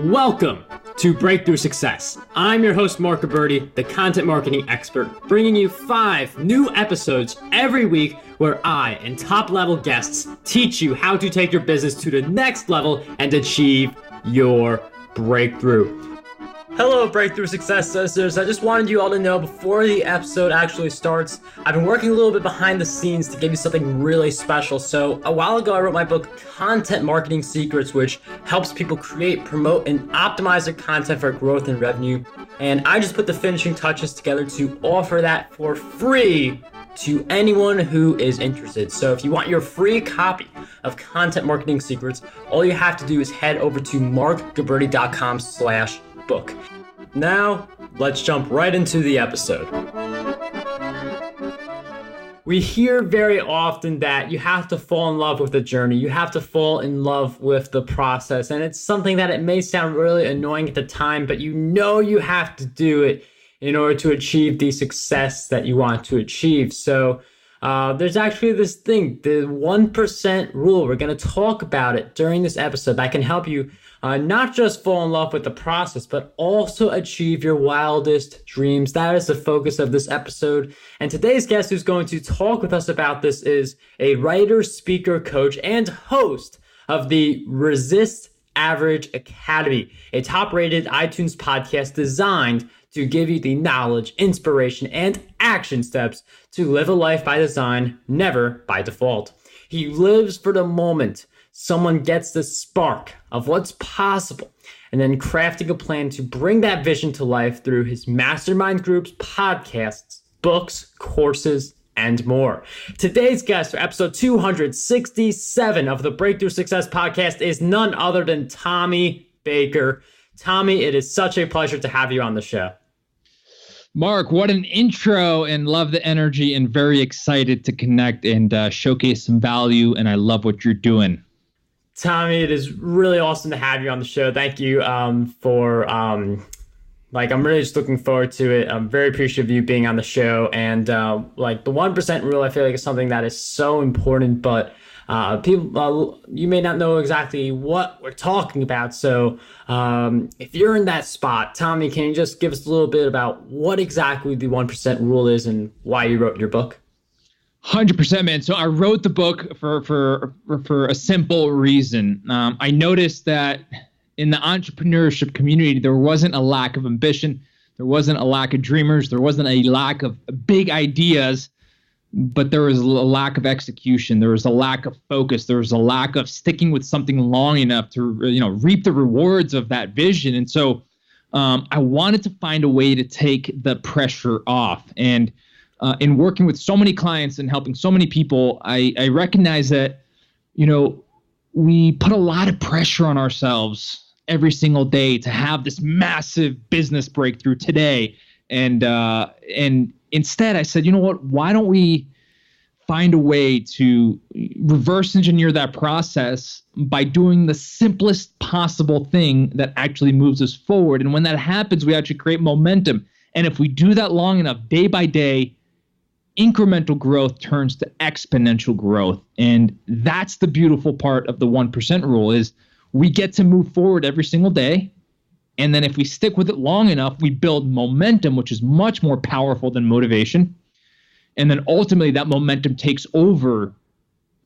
Welcome to Breakthrough Success. I'm your host, Mark Gabberty, the content marketing expert, bringing you 5 new episodes every week where I and top-level guests teach you how to take your business to the next level and achieve your breakthrough. Hello, Breakthrough Success Sisters. I just wanted you all to know before the episode actually starts, I've been working a little bit behind the scenes to give you something really special. So a while ago, I wrote my book, Content Marketing Secrets, which helps people create, promote, and optimize their content for growth and revenue. And I just put the finishing touches together to offer that for free to anyone who is interested. So if you want your free copy of Content Marketing Secrets, all you have to do is head over to markgabberty.com/book. Now, let's jump right into the episode. We hear very often that you have to fall in love with the journey. You have to fall in love with the process. And it's something that it may sound really annoying at the time, but you know you have to do it in order to achieve the success that you want to achieve. So there's actually this thing, the 1% rule. We're going to talk about it during this episode that can help you not just fall in love with the process, but also achieve your wildest dreams. That is the focus of this episode. And today's guest who's going to talk with us about this is a writer, speaker, coach, and host of the Resist Average Academy, a top-rated iTunes podcast designed to give you the knowledge, inspiration, and action steps to live a life by design, never by default. He lives for the moment someone gets the spark of what's possible and then crafting a plan to bring that vision to life through his mastermind groups, podcasts, books, courses, and more. Today's guest for episode 267 of the Breakthrough Success Podcast is none other than Tommy Baker. Tommy, it is such a pleasure to have you on the show. Mark, what an intro, and love the energy and very excited to connect and showcase some value. And I love what you're doing. Tommy, it is really awesome to have you on the show. Thank you I'm really just looking forward to it. I'm very appreciative of you being on the show. And the 1% rule, I feel like is something that is so important, but people, you may not know exactly what we're talking about. So if you're in that spot, Tommy, can you just give us a little bit about what exactly the 1% rule is and why you wrote your book? 100%, man. So I wrote the book for a simple reason. I noticed that in the entrepreneurship community, there wasn't a lack of ambition. There wasn't a lack of dreamers. There wasn't a lack of big ideas, but there was a lack of execution. There was a lack of focus. There was a lack of sticking with something long enough to, reap the rewards of that vision. And so I wanted to find a way to take the pressure off. And in working with so many clients and helping so many people, I recognize that, we put a lot of pressure on ourselves every single day to have this massive business breakthrough today. And instead I said, you know what, why don't we find a way to reverse engineer that process by doing the simplest possible thing that actually moves us forward. And when that happens, we actually create momentum. And if we do that long enough, day by day, incremental growth turns to exponential growth. And that's the beautiful part of the 1% rule is we get to move forward every single day. And then if we stick with it long enough, we build momentum, which is much more powerful than motivation. And then ultimately that momentum takes over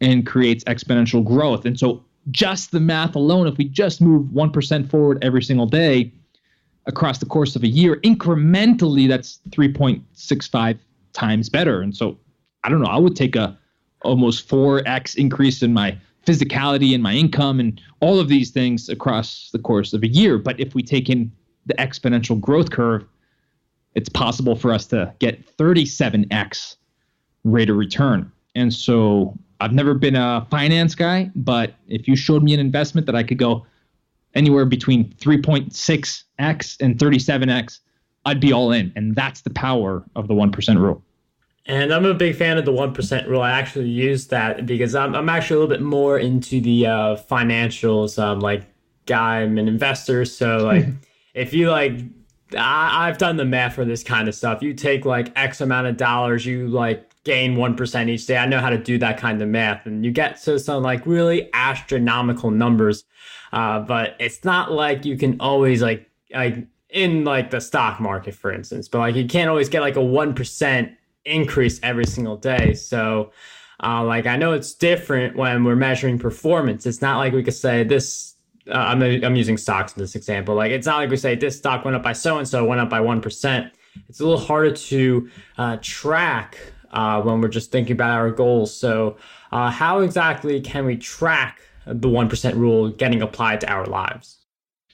and creates exponential growth. And so just the math alone, if we just move 1% forward every single day across the course of a year, incrementally, that's 3.65 times better. And so, I don't know, I would take a almost 4x increase in my physicality and my income and all of these things across the course of a year. But if we take in the exponential growth curve, it's possible for us to get 37x rate of return. And so I've never been a finance guy, but if you showed me an investment that I could go anywhere between 3.6x and 37x, I'd be all in. And that's the power of the 1% rule. And I'm a big fan of the 1% rule. I actually use that because I'm actually a little bit more into the financials. I'm an investor. So if you I've done the math for this kind of stuff. You take X amount of dollars, you gain 1% each day. I know how to do that kind of math, and you get to some like really astronomical numbers. But it's not like you can always like in like the stock market, for instance, but like you can't always get like a 1% increase every single day. So like I know it's different when we're measuring performance. It's not like we could say this, I'm using stocks in this example. Like it's not like we say this stock went up by so-and-so, went up by 1%. It's a little harder to track when we're just thinking about our goals. So how exactly can we track the 1% rule getting applied to our lives?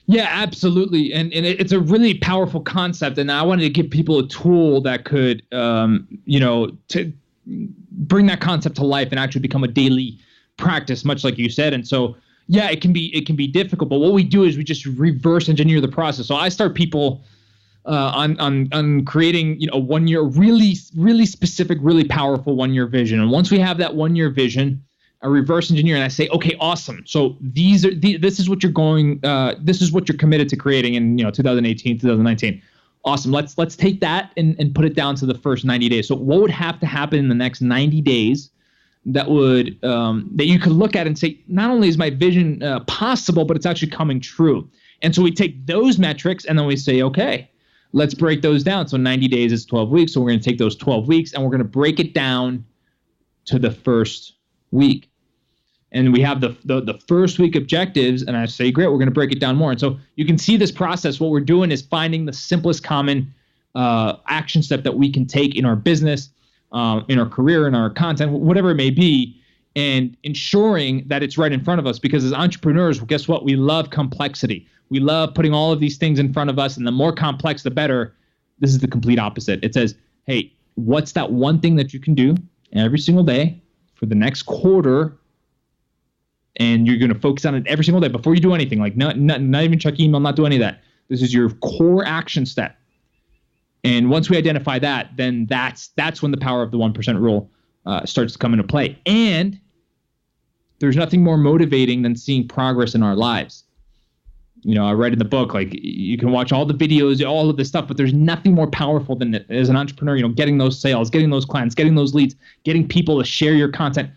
Yeah, absolutely. And it's a really powerful concept. And I wanted to give people a tool that could, to bring that concept to life and actually become a daily practice, much like you said. And so, yeah, it can be difficult. But what we do is we just reverse engineer the process. So I start people on creating, a 1 year, really, really specific, really powerful 1 year vision. And once we have that 1 year vision, I reverse engineer and I say, okay, awesome. So this is what you're committed to creating in 2018, 2019. Awesome. Let's take that and put it down to the first 90 days. So what would have to happen in the next 90 days that would that you could look at and say, not only is my vision possible, but it's actually coming true. And so we take those metrics and then we say, okay, let's break those down. So 90 days is 12 weeks. So we're going to take those 12 weeks and we're going to break it down to the first week. And we have the first week objectives, and I say, great, we're going to break it down more. And so you can see this process. What we're doing is finding the simplest common action step that we can take in our business, in our career, in our content, whatever it may be, and ensuring that it's right in front of us. Because as entrepreneurs, guess what? We love complexity. We love putting all of these things in front of us, and the more complex, the better. This is the complete opposite. It says, hey, what's that one thing that you can do every single day for the next quarter? And you're going to focus on it every single day before you do anything, like not even check email, not do any of that. This is your core action step. And once we identify that, then that's when the power of the 1% rule starts to come into play. And there's nothing more motivating than seeing progress in our lives. I read in the book, like you can watch all the videos, all of this stuff, but there's nothing more powerful than as an entrepreneur, getting those sales, getting those clients, getting those leads, getting people to share your content.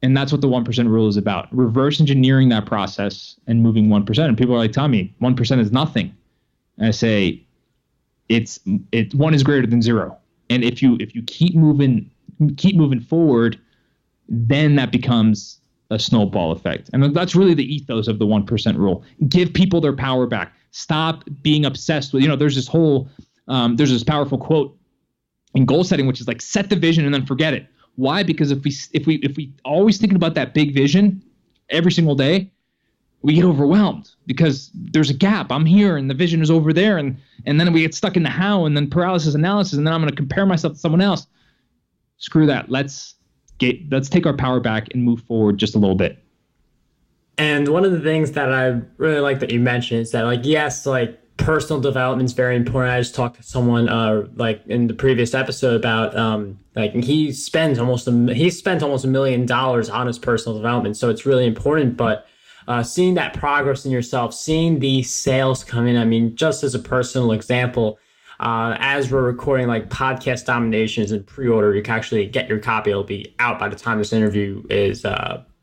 And that's what the 1% rule is about. Reverse engineering that process and moving 1%. And people are like, Tommy, 1% is nothing. And I say, it's 1 is greater than 0. And if you keep moving forward, then that becomes a snowball effect. And that's really the ethos of the 1% rule. Give people their power back. Stop being obsessed with, there's this whole, there's this powerful quote in goal setting, which is like, set the vision and then forget it. Why? Because if we always thinking about that big vision every single day, we get overwhelmed because there's a gap. I'm here and the vision is over there, and then we get stuck in the how, and then paralysis analysis, and then I'm going to compare myself to someone else. Screw that. Let's take our power back and move forward just a little bit. And one of the things that I really like that you mentioned is that, like, yes, like personal development is very important. I just talked to someone like in the previous episode about like he spent almost $1 million on his personal development. So it's really important. But seeing that progress in yourself, seeing the sales come in. I mean, just as a personal example, as we're recording like podcast dominations and pre-order, you can actually get your copy. It'll be out by the time this interview is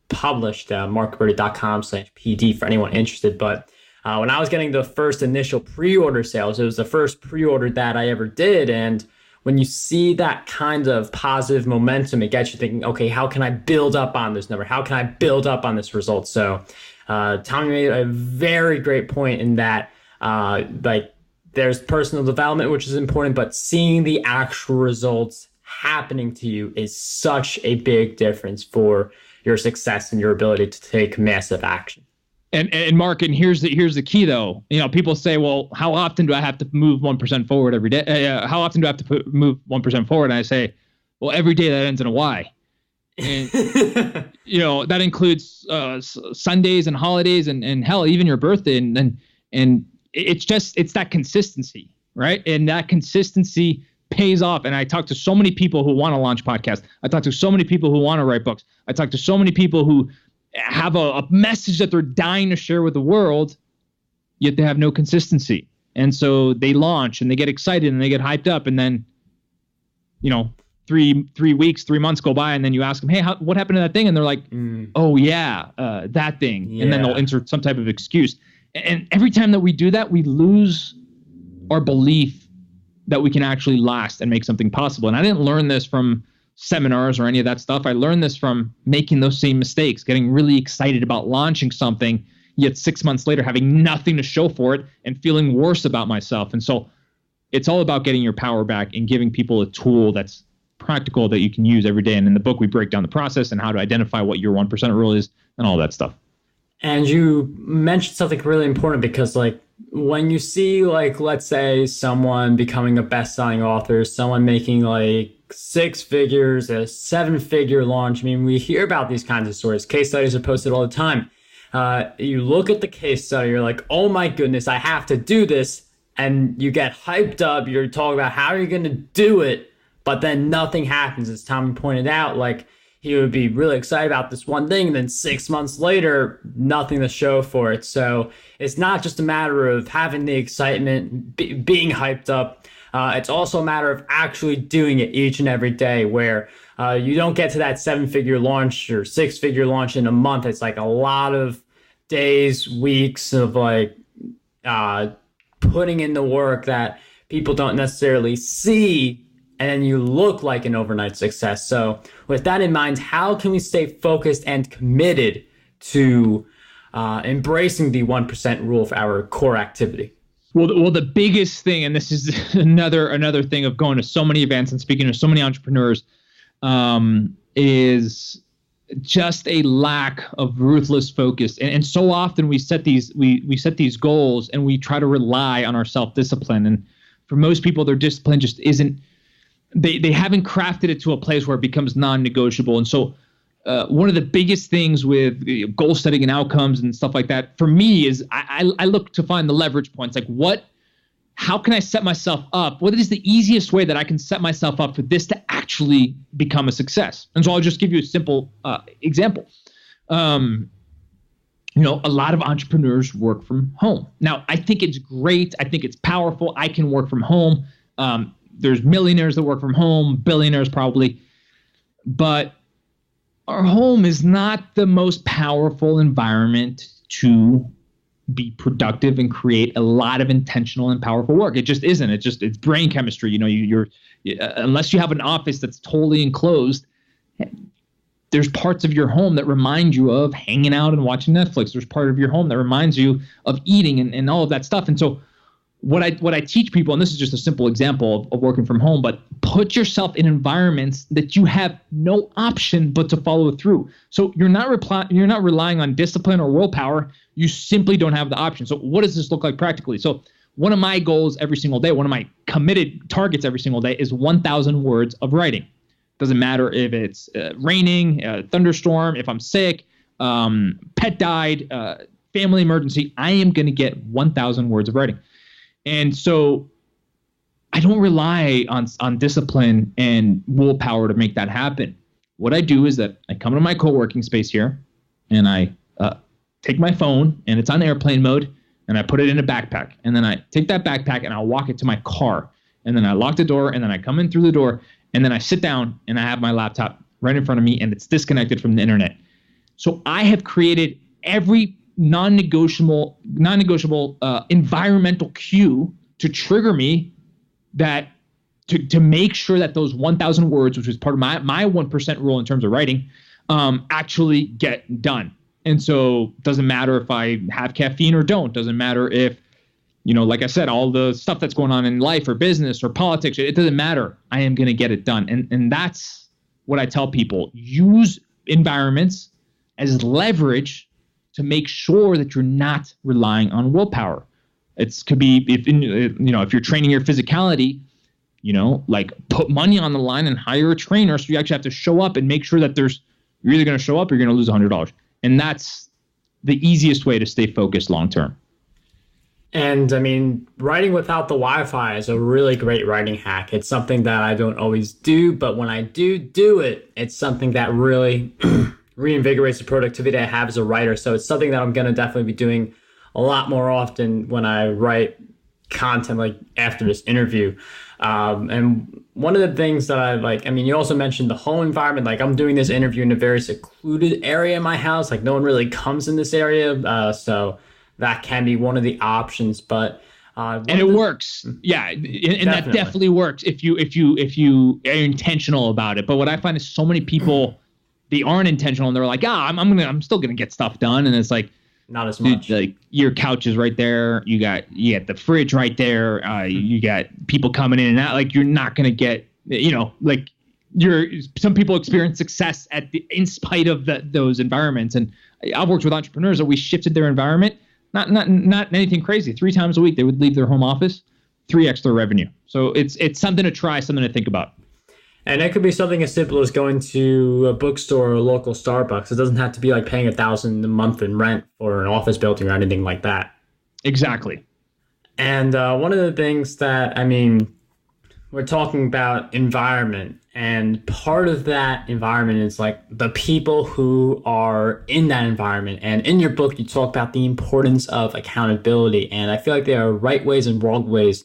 published. markberty.com/PD for anyone interested. But when I was getting the first initial pre-order sales, it was the first pre-order that I ever did. And when you see that kind of positive momentum, it gets you thinking, okay, how can I build up on this number? How can I build up on this result? So Tommy made a very great point in that, like, there's personal development, which is important, but seeing the actual results happening to you is such a big difference for your success and your ability to take massive action. And Mark, and here's the key though. People say, well, how often do I have to move 1% forward every day? How often do I have to move 1% forward? And I say, well, every day that ends in a Y. And, that includes Sundays and holidays and hell, even your birthday. And it's that consistency, right? And that consistency pays off. And I talk to so many people who want to launch podcasts. I talk to so many people who want to write books. I talk to so many people who have a message that they're dying to share with the world, yet they have no consistency. And so they launch and they get excited and they get hyped up. And then, three weeks, 3 months go by, and then you ask them, hey, what happened to that thing? And they're like, oh yeah, that thing. Yeah. And then they'll insert some type of excuse. And every time that we do that, we lose our belief that we can actually last and make something possible. And I didn't learn this from seminars or any of that stuff. I learned this from making those same mistakes, getting really excited about launching something, yet 6 months later having nothing to show for it and feeling worse about myself. And so it's all about getting your power back and giving people a tool that's practical that you can use every day. And in the book, we break down the process and how to identify what your 1% rule is and all that stuff. And you mentioned something really important, because like when you see, like, let's say someone becoming a best-selling author, someone making like 6 figures, a 7-figure launch. I mean, we hear about these kinds of stories. Case studies are posted all the time. You look at the case study, you're like, oh my goodness, I have to do this. And you get hyped up. You're talking about how you're going to do it, but then nothing happens. As Tommy pointed out, like, he would be really excited about this one thing, and then 6 months later, nothing to show for it. So it's not just a matter of having the excitement, being hyped up. It's also a matter of actually doing it each and every day, where you don't get to that 7-figure launch or 6-figure launch in a month. It's like a lot of days, weeks of like putting in the work that people don't necessarily see, and then you look like an overnight success. So with that in mind, how can we stay focused and committed to embracing the 1% rule for our core activity? Well, the biggest thing, and this is another thing of going to so many events and speaking to so many entrepreneurs, is just a lack of ruthless focus. And so often we set these goals and we try to rely on our self-discipline. And for most people, their discipline just isn't. They haven't crafted it to a place where it becomes non-negotiable. And so one of the biggest things with goal setting and outcomes and stuff like that for me is I look to find the leverage points. Like how can I set myself up? What is the easiest way that I can set myself up for this to actually become a success? And so I'll just give you a simple example. A lot of entrepreneurs work from home. Now, I think it's great. I think it's powerful. I can work from home. There's millionaires that work from home, billionaires probably, but our home is not the most powerful environment to be productive and create a lot of intentional and powerful work. It just isn't. It's brain chemistry. You're unless you have an office that's totally enclosed, there's parts of your home that remind you of hanging out and watching Netflix. There's part of your home that reminds you of eating and all of that stuff. And so what I teach people, and this is just a simple example of working from home, but put yourself in environments that you have no option but to follow through. So you're not relying on discipline or willpower. You simply don't have the option. So what does this look like practically? So one of my goals every single day, one of my committed targets every single day is 1,000 words of writing. Doesn't matter if it's raining, thunderstorm, if I'm sick, pet died, family emergency, I am going to get 1,000 words of writing. And so I don't rely on discipline and willpower to make that happen. What I do is that I come to my co-working space here and I take my phone and it's on airplane mode and I put it in a backpack. And then I take that backpack and I'll walk it to my car. And then I lock the door and then I come in through the door and then I sit down and I have my laptop right in front of me and it's disconnected from the internet. So I have created every non-negotiable environmental cue to trigger me that to make sure that those 1,000 words, which was part of my 1% rule in terms of writing, actually get done. And so it doesn't matter if I have caffeine or don't. Doesn't matter if, like I said, all the stuff that's going on in life or business or politics, it doesn't matter. I am going to get it done. And that's what I tell people. Use environments as leverage to make sure that you're not relying on willpower. It could be if you're training your physicality, like put money on the line and hire a trainer, so you actually have to show up and make sure that you're either going to show up or you're going to lose $100. And that's the easiest way to stay focused long term. And I mean, writing without the Wi-Fi is a really great writing hack. It's something that I don't always do, but when I do it, it's something that really reinvigorates the productivity I have as a writer. So it's something that I'm going to definitely be doing a lot more often when I write content like after this interview. And one of the things that I like, I mean, you also mentioned the home environment. Like I'm doing this interview in a very secluded area in my house. Like no one really comes in this area. So that can be one of the options, but and it works. Yeah. And that definitely works if you are intentional about it. But what I find is so many people, they aren't intentional and they're like, I'm still going to get stuff done. And it's like, not as much. Like your couch is right there. You got the fridge right there. You got people coming in and out. Like you're not going to get, like some people experience success in spite of those environments. And I've worked with entrepreneurs that we shifted their environment. Not anything crazy. 3 times a week, they would leave their home office, 3x their revenue. So it's something to try, something to think about. And it could be something as simple as going to a bookstore or a local Starbucks. It doesn't have to be like paying $1,000 a month in rent for an office building or anything like that. Exactly. And one of the things that, I mean, we're talking about environment, and part of that environment is like the people who are in that environment. And in your book, you talk about the importance of accountability. And I feel like there are right ways and wrong ways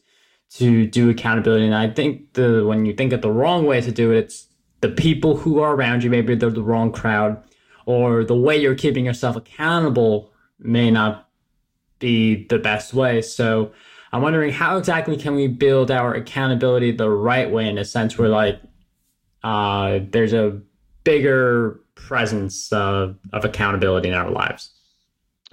to do accountability. And I think when you think of the wrong way to do it, it's the people who are around you. Maybe they're the wrong crowd, or the way you're keeping yourself accountable may not be the best way. So I'm wondering, how exactly can we build our accountability the right way, in a sense where like there's a bigger presence of accountability in our lives?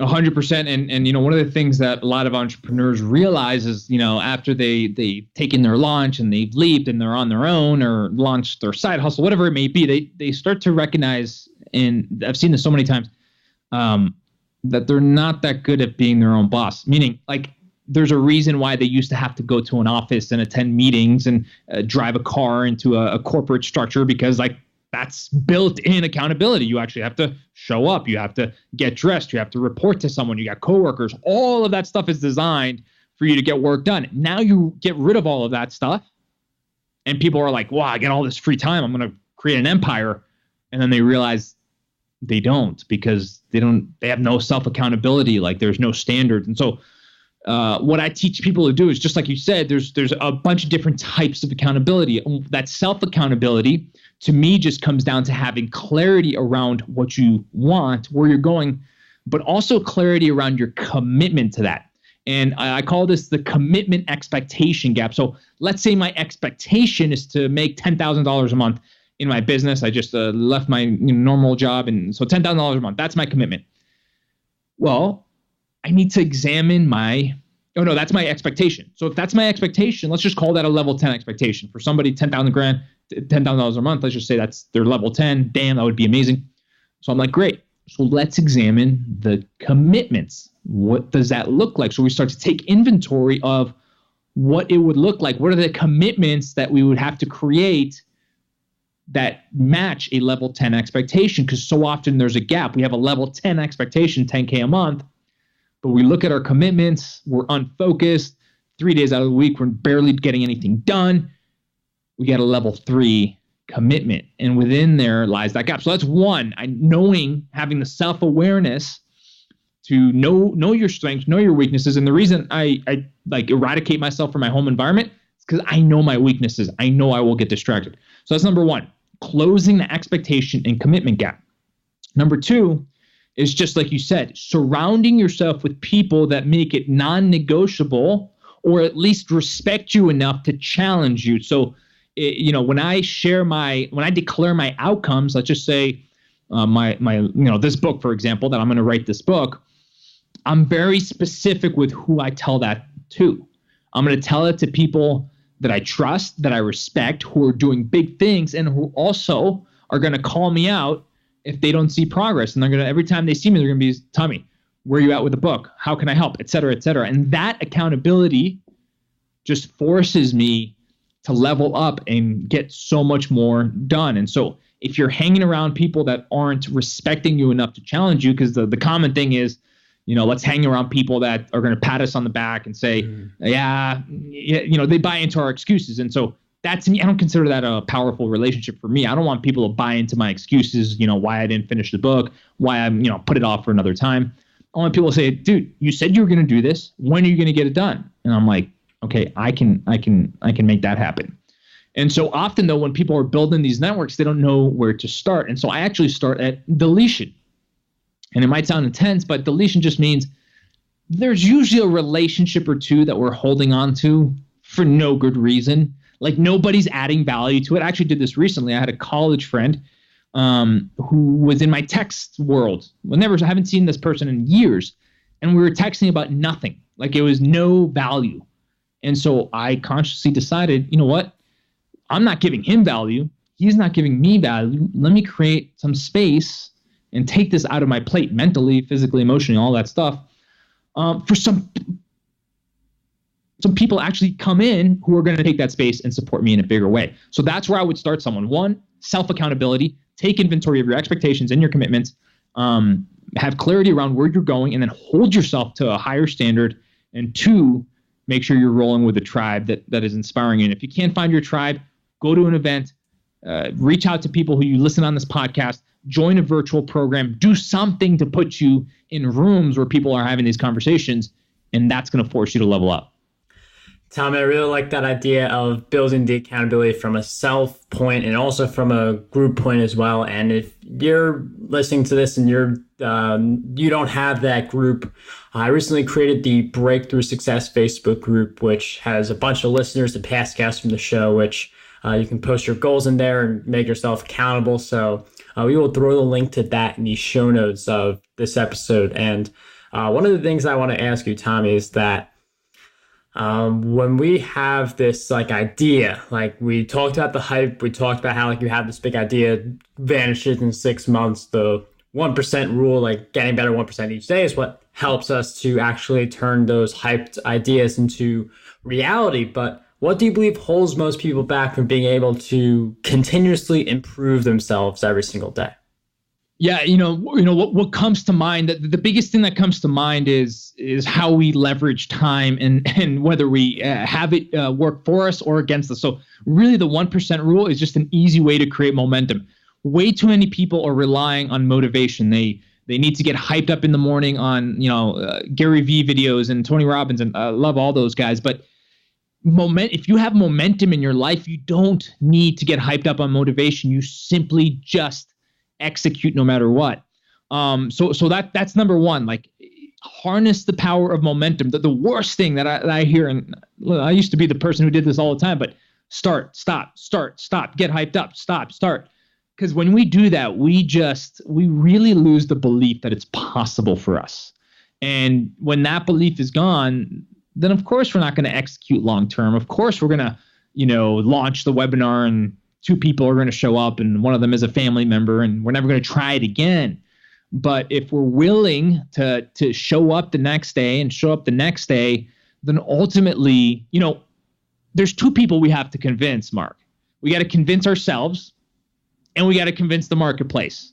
100%. And one of the things that a lot of entrepreneurs realize is, after they've taken their launch and they've leaped and they're on their own or launched their side hustle, whatever it may be, they start to recognize, and I've seen this so many times, that they're not that good at being their own boss. Meaning, like, there's a reason why they used to have to go to an office and attend meetings and drive a car into a corporate structure, because like that's built-in accountability. You actually have to show up. You have to get dressed. You have to report to someone. You got coworkers. All of that stuff is designed for you to get work done. Now you get rid of all of that stuff, and people are like, wow, I get all this free time. I'm going to create an empire. And then they realize they don't, because they have no self-accountability. Like there's no standards. And so what I teach people to do is, just like you said, there's a bunch of different types of accountability. That self-accountability, to me, just comes down to having clarity around what you want, where you're going, but also clarity around your commitment to that. And I call this the commitment expectation gap. So let's say my expectation is to make $10,000 a month in my business. I just left my normal job, and so $10,000 a month, that's my commitment. Well, I need to examine that's my expectation. So if that's my expectation, let's just call that a level 10 expectation. For somebody, $10,000 a month, let's just say that's their level 10. Damn, that would be amazing. So I'm like, great. So let's examine the commitments. What does that look like? So we start to take inventory of what it would look like. What are the commitments that we would have to create that match a level 10 expectation? Because so often there's a gap. We have a level 10 expectation, 10K a month, but we look at our commitments, we're unfocused. 3 days out of the week, we're barely getting anything done. We get a level 3 commitment, and within there lies that gap. So that's one, having the self-awareness to know your strengths, know your weaknesses. And the reason I like eradicate myself from my home environment is because I know my weaknesses. I know I will get distracted. So that's number one, closing the expectation and commitment gap. Number two is, just like you said, surrounding yourself with people that make it non-negotiable, or at least respect you enough to challenge you. So, when I declare my outcomes, let's just say this book, for example, that I'm going to write this book, I'm very specific with who I tell that to. I'm going to tell it to people that I trust, that I respect, who are doing big things, and who also are going to call me out if they don't see progress. And they're going to, every time they see me, they're going to be, Tommy, where are you at with the book? How can I help? Et cetera, et cetera. And that accountability just forces me to level up and get so much more done. And so if you're hanging around people that aren't respecting you enough to challenge you, because the common thing is, let's hang around people that are going to pat us on the back and say, they buy into our excuses. And so that, to me, I don't consider that a powerful relationship for me. I don't want people to buy into my excuses, why I didn't finish the book, why I'm, put it off for another time. I want people to say, dude, you said you were going to do this. When are you going to get it done? And I'm like, Okay, I can make that happen. And so often though, when people are building these networks, they don't know where to start. And so I actually start at deletion. And it might sound intense, but deletion just means there's usually a relationship or two that we're holding on to for no good reason. Like nobody's adding value to it. I actually did this recently. I had a college friend who was in my text world. I haven't seen this person in years. And we were texting about nothing. Like it was no value. And so I consciously decided, you know what? I'm not giving him value. He's not giving me value. Let me create some space and take this out of my plate mentally, physically, emotionally, all that stuff. For some people actually come in who are going to take that space and support me in a bigger way. So that's where I would start someone. One, self-accountability. Take inventory of your expectations and your commitments. Have clarity around where you're going, and then hold yourself to a higher standard. And two, make sure you're rolling with a tribe that is inspiring you. And if you can't find your tribe, go to an event, reach out to people who you listen on this podcast, join a virtual program, do something to put you in rooms where people are having these conversations, and that's going to force you to level up. Tom, I really like that idea of building the accountability from a self point and also from a group point as well. And if you're listening to this and you don't have that group, I recently created the Breakthrough Success Facebook group, which has a bunch of listeners and past guests from the show, which you can post your goals in there and make yourself accountable. So we will throw the link to that in the show notes of this episode. And one of the things I want to ask you, Tommy, is that when we have this idea, like we talked about the hype, we talked about how you have this big idea, vanishes in 6 months, the 1% rule, like getting better 1% each day is what helps us to actually turn those hyped ideas into reality. But what do you believe holds most people back from being able to continuously improve themselves every single day? Yeah, what comes to mind, the biggest thing that comes to mind is how we leverage time and whether we have it work for us or against us. So really the 1% rule is just an easy way to create momentum. Way too many people are relying on motivation. They need to get hyped up in the morning on, Gary Vee videos and Tony Robbins, and I love all those guys. But if you have momentum in your life, you don't need to get hyped up on motivation. You simply just execute no matter what. So that's number one. Like, harness the power of momentum. The worst thing that I hear, and I used to be the person who did this all the time, but start, stop, get hyped up, stop, start. Because when we do that, we really lose the belief that it's possible for us. And when that belief is gone, then of course we're not going to execute long term. Of course we're going to, launch the webinar and 2 people are going to show up and one of them is a family member and we're never going to try it again. But if we're willing to show up the next day and show up the next day, then ultimately, there's 2 people we have to convince, Mark. We got to convince ourselves and we got to convince the marketplace,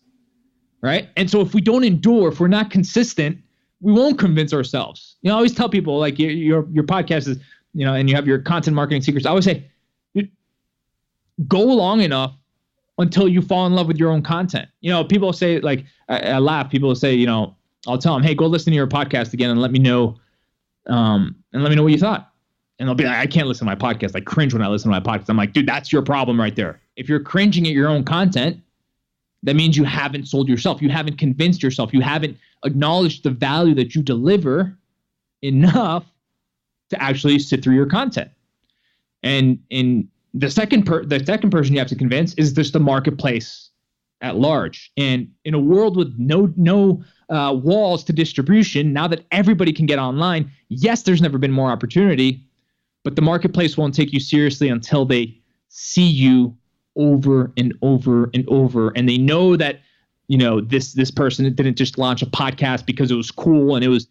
right? And so if we don't endure, if we're not consistent, we won't convince ourselves. I always tell people, like, your podcast is, and you have your content marketing secrets. I always say, go long enough until you fall in love with your own content. People say, like, I laugh. People say, I'll tell them, hey, go listen to your podcast again and let me know, what you thought. And they'll be like, I can't listen to my podcast. I cringe when I listen to my podcast. I'm like, dude, that's your problem right there. If you're cringing at your own content, that means you haven't sold yourself. You haven't convinced yourself. You haven't acknowledged the value that you deliver enough to actually sit through your content. And the second person you have to convince is just the marketplace at large. And in a world with no walls to distribution, now that everybody can get online, yes, there's never been more opportunity, but the marketplace won't take you seriously until they see you over and over and over. And they know that, this person didn't just launch a podcast because it was cool and it was,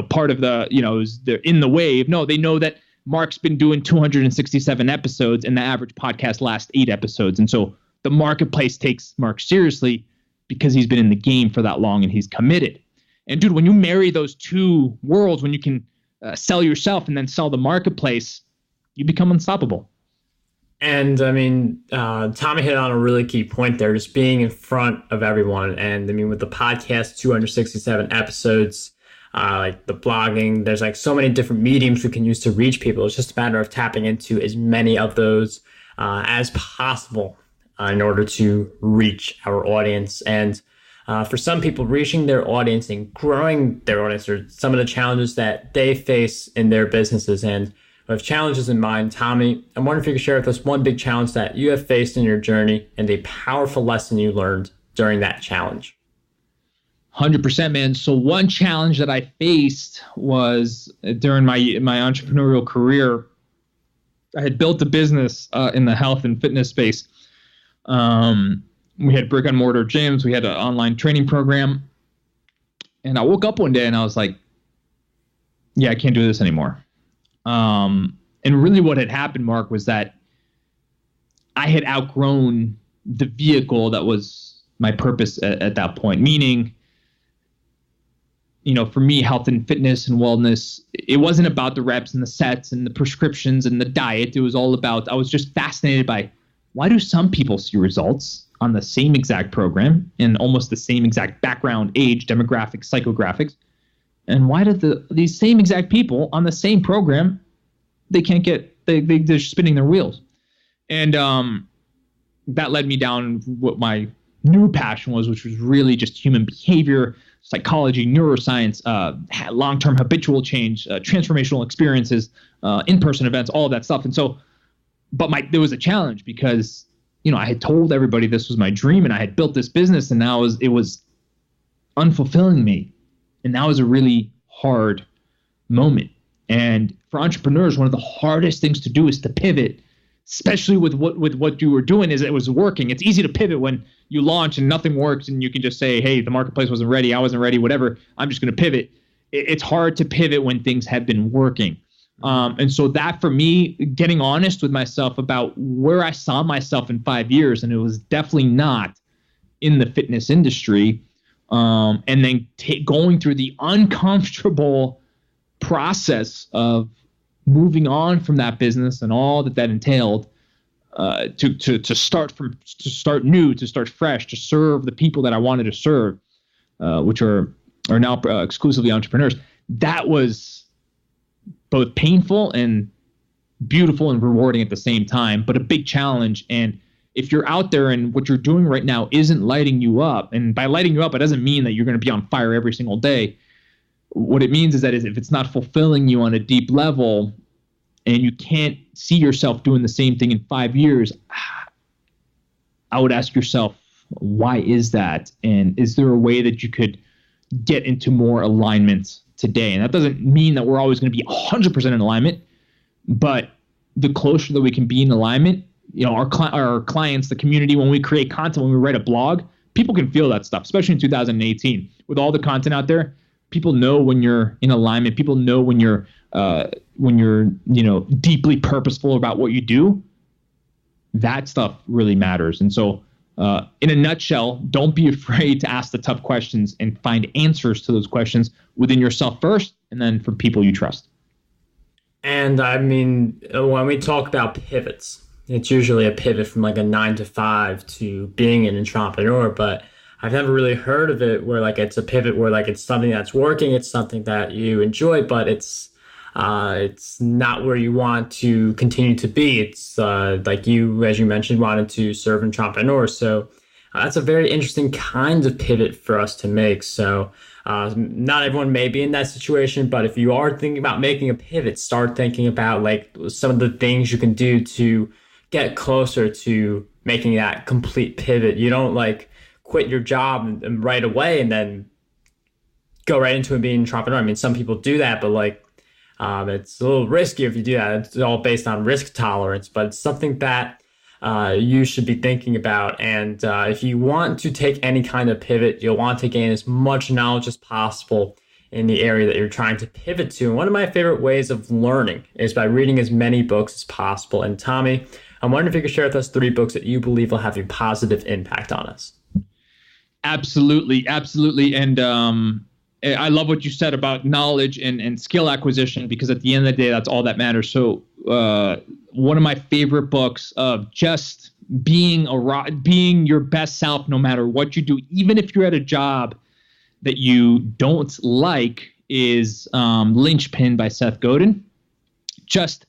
part of the, it was in the wave. No, they know that Mark's been doing 267 episodes and the average podcast lasts 8 episodes. And so the marketplace takes Mark seriously because he's been in the game for that long and he's committed. And dude, when you marry those 2 worlds, when you can sell yourself and then sell the marketplace, you become unstoppable. And I mean, Tommy hit on a really key point there, just being in front of everyone. And I mean, with the podcast, 267 episodes, like the blogging. There's like so many different mediums we can use to reach people. It's just a matter of tapping into as many of those as possible in order to reach our audience. And for some people, reaching their audience and growing their audience are some of the challenges that they face in their businesses. And with challenges in mind, Tommy, I'm wondering if you could share with us one big challenge that you have faced in your journey and a powerful lesson you learned during that challenge. 100%, man. So one challenge that I faced was during my entrepreneurial career. I had built a business in the health and fitness space. We had brick and mortar gyms. We had an online training program. And I woke up one day and I was like, yeah, I can't do this anymore. And really what had happened, Mark, was that I had outgrown the vehicle that was my purpose at that point. Meaning, for me, health and fitness and wellness, it wasn't about the reps and the sets and the prescriptions and the diet. It was all about, I was just fascinated by, why do some people see results on the same exact program in almost the same exact background, age, demographics, psychographics? And why do these same exact people on the same program, they can't get, they're spinning their wheels? And that led me down what my new passion was, which was really just human behavior, psychology, neuroscience, long-term habitual change, transformational experiences, in-person events, all of that stuff. And so, but there was a challenge because, I had told everybody this was my dream and I had built this business, and now it was unfulfilling me. And that was a really hard moment. And for entrepreneurs, one of the hardest things to do is to pivot, especially with what you were doing. Is it was working. It's easy to pivot when you launch and nothing works and you can just say, hey, the marketplace wasn't ready, I wasn't ready, whatever, I'm just going to pivot. It's hard to pivot when things have been working. And so that, for me, getting honest with myself about where I saw myself in 5 years, and it was definitely not in the fitness industry, and then going through the uncomfortable process of moving on from that business and all that entailed, to start new, to start fresh, to serve the people that I wanted to serve, which are now exclusively entrepreneurs. That was both painful and beautiful and rewarding at the same time, but a big challenge. And if you're out there and what you're doing right now isn't lighting you up, and by lighting you up, it doesn't mean that you're going to be on fire every single day. What it means is that if it's not fulfilling you on a deep level and you can't see yourself doing the same thing in 5 years, I would ask yourself, why is that? And is there a way that you could get into more alignment today? And that doesn't mean that we're always going to be 100% in alignment, but the closer that we can be in alignment, our clients, the community, when we create content, when we write a blog, people can feel that stuff, especially in 2018. With all the content out there, people know when you're in alignment. People know when you're deeply purposeful about what you do. That stuff really matters. And so, in a nutshell, don't be afraid to ask the tough questions and find answers to those questions within yourself first, and then from people you trust. And I mean, when we talk about pivots, it's usually a pivot from like a 9 to 5 to being an entrepreneur, but I've never really heard of it where like it's a pivot where like it's something that's working, it's something that you enjoy, but it's not where you want to continue to be. It's like you, as you mentioned, wanted to serve entrepreneurs. So that's a very interesting kind of pivot for us to make. So not everyone may be in that situation, but if you are thinking about making a pivot, start thinking about like some of the things you can do to get closer to making that complete pivot. You don't like quit your job and right away and then go right into being an entrepreneur. I mean, some people do that, but like, it's a little risky if you do that. It's all based on risk tolerance, but it's something that you should be thinking about. And if you want to take any kind of pivot, you'll want to gain as much knowledge as possible in the area that you're trying to pivot to. And one of my favorite ways of learning is by reading as many books as possible. And Tommy, I'm wondering if you could share with us 3 books that you believe will have a positive impact on us. Absolutely. And I love what you said about knowledge and skill acquisition, because at the end of the day, that's all that matters. So one of my favorite books of just being your best self, no matter what you do, even if you're at a job that you don't like, is Linchpin by Seth Godin. Just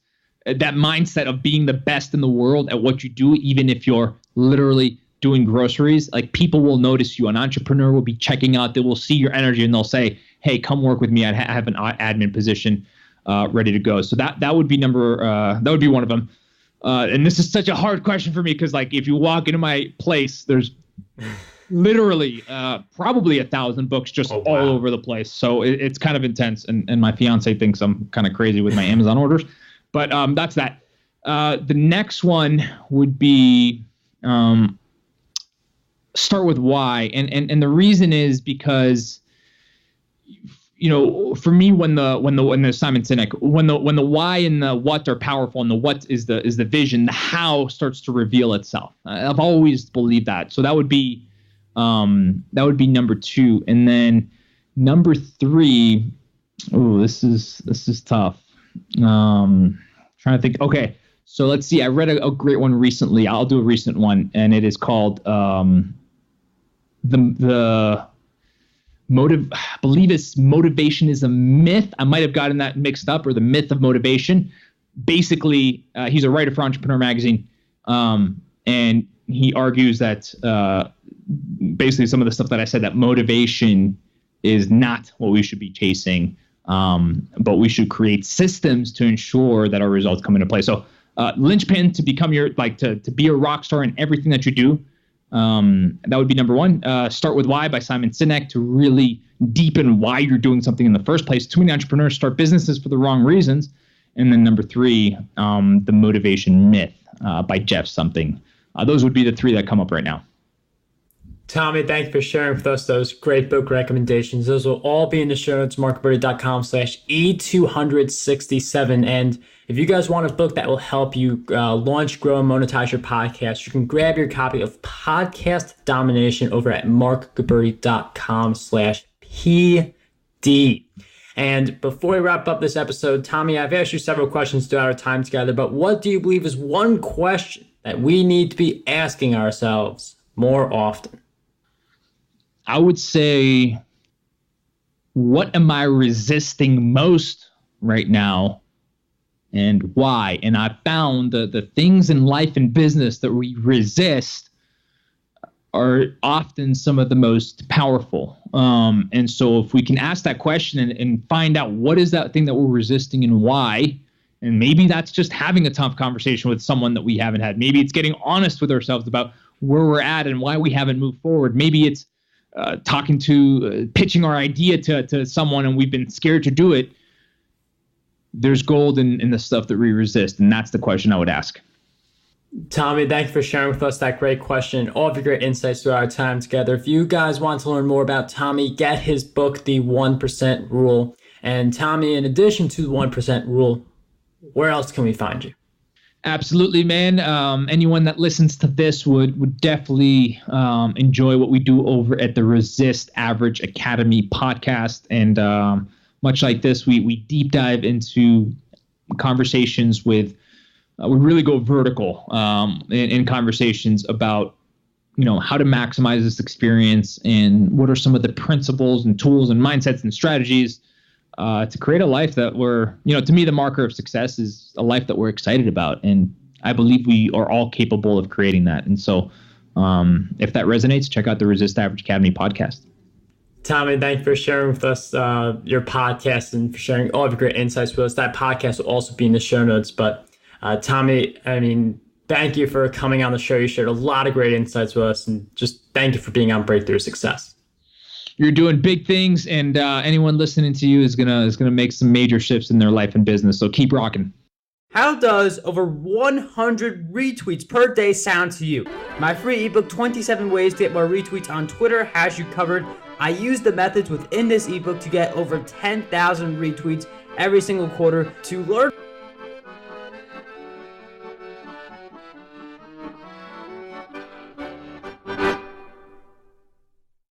that mindset of being the best in the world at what you do, even if you're literally doing groceries. Like, people will notice you. An entrepreneur will be checking out. They will see your energy and they'll say, hey, come work with me. I have an admin position ready to go. So that would be that would be one of them. And this is such a hard question for me because, like, if you walk into my place, there's literally probably 1,000 books just all over the place. So it's kind of intense. And my fiance thinks I'm kind of crazy with my Amazon orders. But that's that. The next one would be Start with Why. And the reason is because, you know, for me, when the Simon Sinek, when the why and the what are powerful, and the what is the vision, the how starts to reveal itself. I've always believed that. So that would be number 2. And then number 3, this is tough. Trying to think. Okay, so let's see. I read a great one recently. I'll do a recent one, and it is called the motive. I believe it's Motivation is a Myth. I might have gotten that mixed up, or The Myth of Motivation. Basically, he's a writer for Entrepreneur Magazine, and he argues that basically some of the stuff that I said, that motivation is not what we should be chasing. But we should create systems to ensure that our results come into play. So linchpin to become to be a rock star in everything that you do. That would be number 1. Start with Why by Simon Sinek, to really deepen why you're doing something in the first place. Too many entrepreneurs start businesses for the wrong reasons. And then number 3, The Motivation Myth by Jeff Something. Those would be the 3 that come up right now. Tommy, thank you for sharing with us those great book recommendations. Those will all be in the show notes, markberry.com/E267. And if you guys want a book that will help you launch, grow, and monetize your podcast, you can grab your copy of Podcast Domination over at markberry.com/PD. And before we wrap up this episode, Tommy, I've asked you several questions throughout our time together, but what do you believe is one question that we need to be asking ourselves more often? I would say, what am I resisting most right now, and why? And I found the things in life and business that we resist are often some of the most powerful. And so if we can ask that question and find out what is that thing that we're resisting and why, and maybe that's just having a tough conversation with someone that we haven't had. Maybe it's getting honest with ourselves about where we're at and why we haven't moved forward. Maybe it's pitching our idea to someone and we've been scared to do it. There's gold in the stuff that we resist. And that's the question I would ask. Tommy, thank you for sharing with us that great question, all of your great insights throughout our time together. If you guys want to learn more about Tommy, get his book, The 1% Rule. And Tommy, in addition to The 1% Rule, where else can we find you? Absolutely, man. Anyone that listens to this would definitely enjoy what we do over at the Resist Average Academy podcast. And much like this, we deep dive into conversations with, we really go vertical in conversations about, how to maximize this experience and what are some of the principles and tools and mindsets and strategies to create a life that we're, to me, the marker of success is a life that we're excited about. And I believe we are all capable of creating that. And so if that resonates, check out the Resist Average Academy podcast. Tommy, thank you for sharing with us your podcast and for sharing all of your great insights with us. That podcast will also be in the show notes. But Tommy, thank you for coming on the show. You shared a lot of great insights with us, and just thank you for being on Breakthrough Success. You're doing big things, and anyone listening to you is gonna make some major shifts in their life and business. So keep rocking. How does over 100 retweets per day sound to you? My free ebook, 27 Ways to Get More Retweets on Twitter, has you covered. I use the methods within this ebook to get over 10,000 retweets every single quarter. To learn